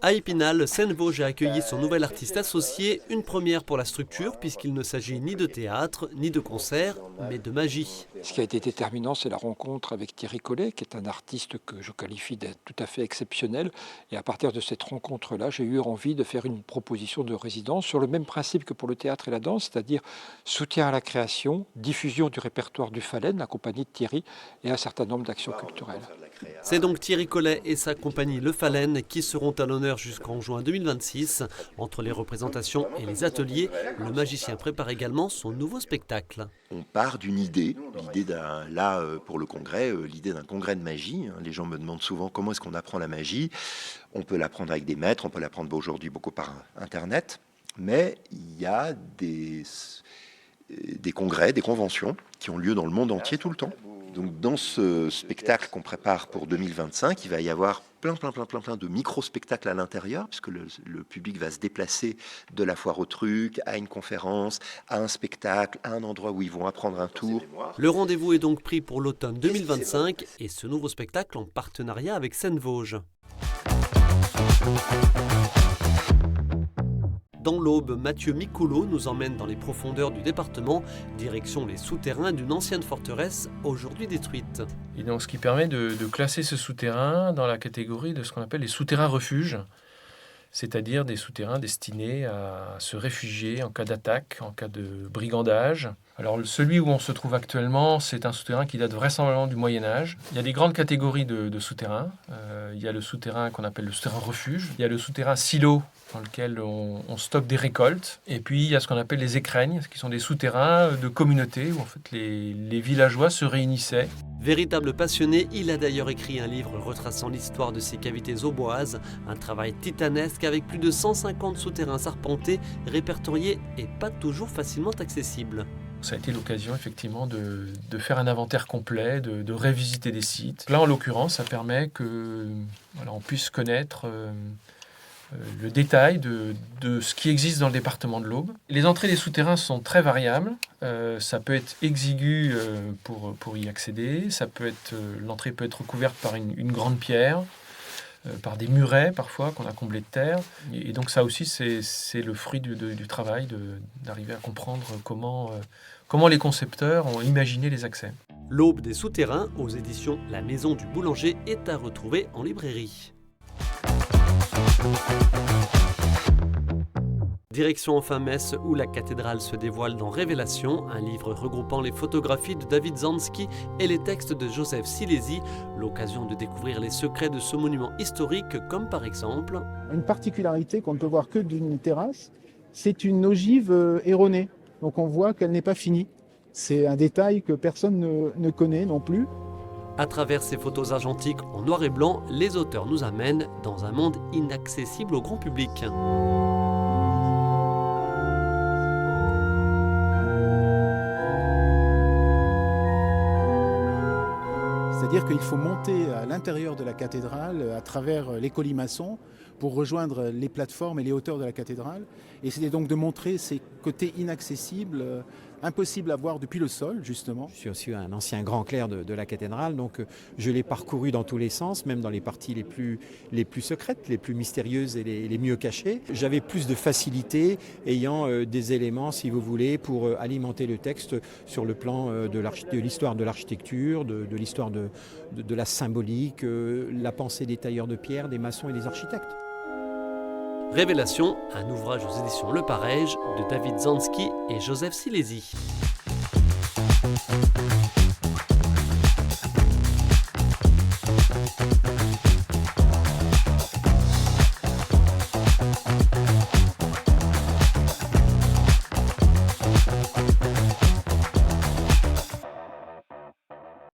À Épinal, Seine-Vosges a accueilli son nouvel artiste associé, une première pour la structure puisqu'il ne s'agit ni de théâtre, ni de concert, mais de magie. Ce qui a été déterminant, c'est la rencontre avec Thierry Collet, qui est un artiste que je qualifie d'être tout à fait exceptionnel. Et à partir de cette rencontre-là, j'ai eu envie de faire une proposition de résidence sur le même principe que pour le théâtre et la danse, c'est-à-dire soutien à la création, diffusion du répertoire du Phalène, la compagnie de Thierry, et un certain nombre d'actions culturelles. C'est donc Thierry Collet et sa compagnie Le Phalène qui seront à l'honneur jusqu'en juin 2026. Entre les représentations et les ateliers, le magicien prépare également son nouveau spectacle. On part d'une idée pour le congrès, l'idée d'un congrès de magie. Les gens me demandent souvent comment est-ce qu'on apprend la magie. On peut l'apprendre avec des maîtres, on peut l'apprendre aujourd'hui beaucoup par Internet, mais il y a des congrès, des conventions qui ont lieu dans le monde entier tout le temps. Donc dans ce spectacle qu'on prépare pour 2025, il va y avoir plein de micro-spectacles à l'intérieur, puisque le public va se déplacer de la foire au truc, à une conférence, à un spectacle, à un endroit où ils vont apprendre un tour. Le rendez-vous est donc pris pour l'automne 2025 et ce nouveau spectacle en partenariat avec Seine-Vosges. Dans l'Aube, Mathieu Micoulot nous emmène dans les profondeurs du département, direction les souterrains d'une ancienne forteresse aujourd'hui détruite. Et donc, ce qui permet de classer ce souterrain dans la catégorie de ce qu'on appelle les souterrains refuges, c'est-à-dire des souterrains destinés à se réfugier en cas d'attaque, en cas de brigandage. Alors celui où on se trouve actuellement, c'est un souterrain qui date vraisemblablement du Moyen-Âge. Il y a des grandes catégories de souterrains. Il y a le souterrain qu'on appelle le souterrain refuge. Il y a le souterrain silo, dans lequel on stocke des récoltes. Et puis il y a ce qu'on appelle les écrennes, qui sont des souterrains de communautés où en fait les villageois se réunissaient. Véritable passionné, il a d'ailleurs écrit un livre retraçant l'histoire de ces cavités auboises, un travail titanesque avec plus de 150 souterrains arpentés, répertoriés et pas toujours facilement accessibles. Ça a été l'occasion effectivement de faire un inventaire complet, de révisiter des sites. Là en l'occurrence, ça permet que on puisse connaître le détail de ce qui existe dans le département de l'Aube. Les entrées des souterrains sont très variables. Ça peut être exigu pour y accéder. L'entrée peut être recouverte par une grande pierre, par des murets parfois qu'on a comblés de terre. Et donc ça aussi, c'est le fruit du travail d'arriver à comprendre comment les concepteurs ont imaginé les accès. L'Aube des souterrains, aux éditions La Maison du Boulanger, est à retrouver en librairie. Direction enfin Metz, où la cathédrale se dévoile dans Révélation, un livre regroupant les photographies de David Zansky et les textes de Joseph Silesi, l'occasion de découvrir les secrets de ce monument historique, comme par exemple... Une particularité qu'on ne peut voir que d'une terrasse, c'est une ogive erronée, donc on voit qu'elle n'est pas finie. C'est un détail que personne ne connaît non plus. À travers ces photos argentiques en noir et blanc, les auteurs nous amènent dans un monde inaccessible au grand public. C'est-à-dire qu'il faut monter à l'intérieur de la cathédrale à travers les colimaçons pour rejoindre les plateformes et les hauteurs de la cathédrale. Et c'était donc de montrer ces côtés inaccessibles, impossibles à voir depuis le sol, justement. Je suis aussi un ancien grand clerc de la cathédrale, donc je l'ai parcouru dans tous les sens, même dans les parties les plus secrètes, les plus mystérieuses et les mieux cachées. J'avais plus de facilité, ayant des éléments, si vous voulez, pour alimenter le texte sur le plan de l'histoire de l'architecture, de l'histoire de la symbolique, la pensée des tailleurs de pierre, des maçons et des architectes. Révélation, un ouvrage aux éditions Le Parège de David Zansky et Joseph Silesi.